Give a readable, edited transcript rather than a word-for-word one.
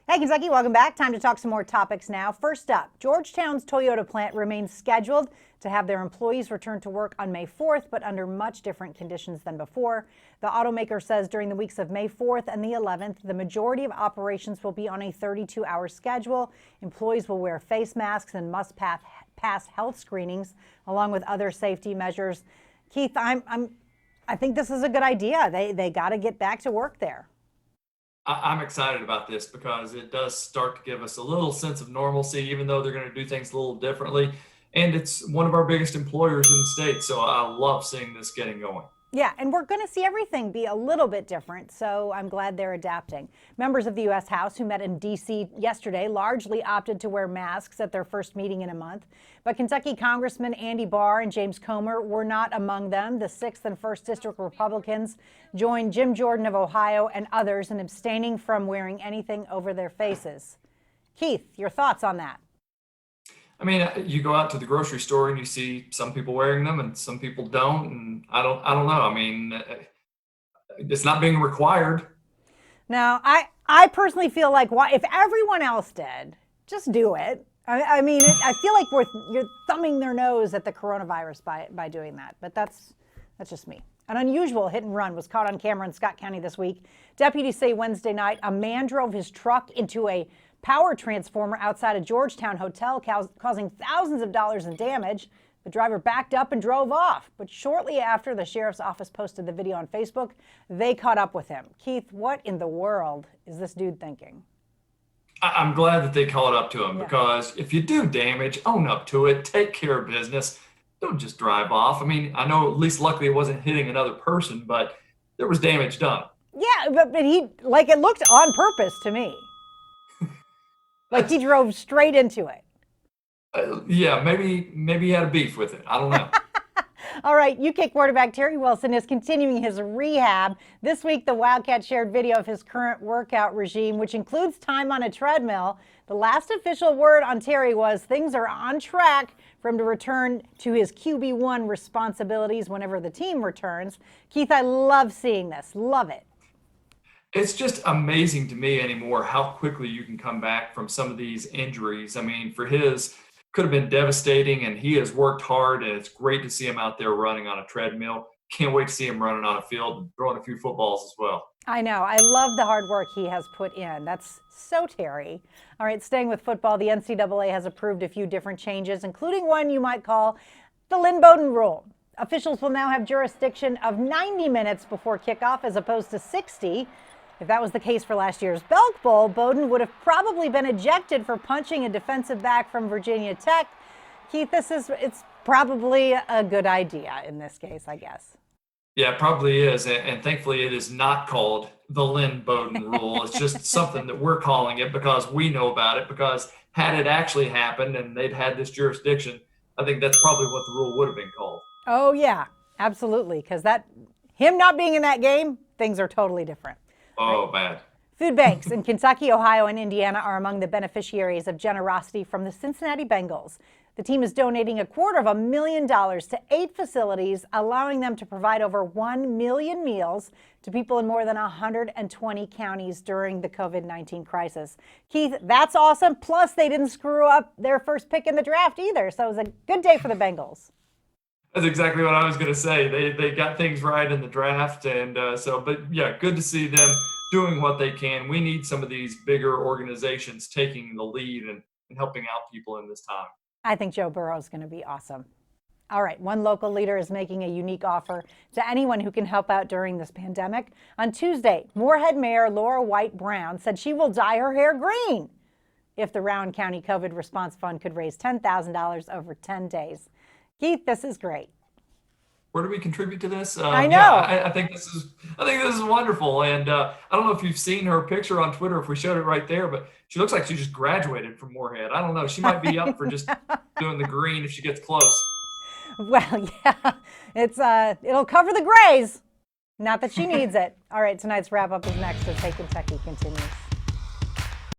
Hey, Kentucky, welcome back. Time to talk some more topics now. First up, Georgetown's Toyota plant remains scheduled to have their employees return to work on May 4th, but under much different conditions than before. The automaker says during the weeks of May 4th and the 11th, the majority of operations will be on a 32-hour schedule. Employees will wear face masks and must pass health screenings, along with other safety measures. Keith, I think this is a good idea. They got to get back to work there. I'm excited about this because it does start to give us a little sense of normalcy, even though they're going to do things a little differently. And it's one of our biggest employers in the state. So I love seeing this getting going. Yeah, and we're going to see everything be a little bit different, so I'm glad they're adapting. Members of the U.S. House who met in D.C. yesterday largely opted to wear masks at their first meeting in a month. But Kentucky Congressman Andy Barr and James Comer were not among them. The 6th and 1st District Republicans joined Jim Jordan of Ohio and others in abstaining from wearing anything over their faces. Keith, your thoughts on that? I mean, you go out to the grocery store and you see some people wearing them and some people don't. And I don't know. I mean, it's not being required. Now, I personally feel like if everyone else did, just do it. I mean, I feel like you're thumbing their nose at the coronavirus by doing that. But that's just me. An unusual hit and run was caught on camera in Scott County this week. Deputies say Wednesday night a man drove his truck into a power transformer outside a Georgetown hotel, causing thousands of dollars in damage. The driver backed up and drove off. But shortly after the sheriff's office posted the video on Facebook, they caught up with him. Keith, what in the world is this dude thinking? I'm glad that they caught up to him because if you do damage, own up to it, take care of business. Don't just drive off. I mean, I know at least luckily it wasn't hitting another person, but there was damage done. Yeah, but it looked on purpose to me. Like he drove straight into it. Yeah, maybe he had a beef with it. I don't know. All right, UK quarterback Terry Wilson is continuing his rehab. This week, the Wildcat shared video of his current workout regime, which includes time on a treadmill. The last official word on Terry was things are on track for him to return to his QB1 responsibilities whenever the team returns. Keith, I love seeing this. Love it. It's just amazing to me anymore how quickly you can come back from some of these injuries. I mean, for his, could have been devastating, and he has worked hard, and it's great to see him out there running on a treadmill. Can't wait to see him running on a field and throwing a few footballs as well. I know. I love the hard work he has put in. That's so Terry. All right, staying with football, the NCAA has approved a few different changes, including one you might call the Lynn Bowden rule. Officials will now have jurisdiction of 90 minutes before kickoff as opposed to 60. If that was the case for last year's Belk Bowl, Bowden would have probably been ejected for punching a defensive back from Virginia Tech. Keith, it's probably a good idea in this case, I guess. Yeah, it probably is. And thankfully, it is not called the Lynn Bowden rule. It's just something that we're calling it because we know about it. Because had it actually happened and they'd had this jurisdiction, I think that's probably what the rule would have been called. Oh, yeah, absolutely. Because him not being in that game, things are totally different. Oh, bad. Food banks in Kentucky, Ohio, and Indiana are among the beneficiaries of generosity from the Cincinnati Bengals. The team is donating $250,000 to 8 facilities, allowing them to provide over 1 million meals to people in more than 120 counties during the COVID-19 crisis. Keith, that's awesome. Plus, they didn't screw up their first pick in the draft either. So it was a good day for the Bengals. That's exactly what I was going to say. They got things right in the draft. But yeah, good to see them doing what they can. We need some of these bigger organizations taking the lead and helping out people in this time. I think Joe Burrow is going to be awesome. All right, one local leader is making a unique offer to anyone who can help out during this pandemic. On Tuesday, Moorhead Mayor Laura White Brown said she will dye her hair green if the Rowan County COVID Response Fund could raise $10,000 over 10 days. Keith, this is great. Where do we contribute to this? I know. Yeah, I think this is wonderful. And I don't know if you've seen her picture on Twitter, if we showed it right there, but she looks like she just graduated from Moorhead. I don't know. She might be up for just doing the green if she gets close. Well, yeah, it'll cover the grays. Not that she needs it. All right, tonight's wrap up is next as Hey Kentucky continues.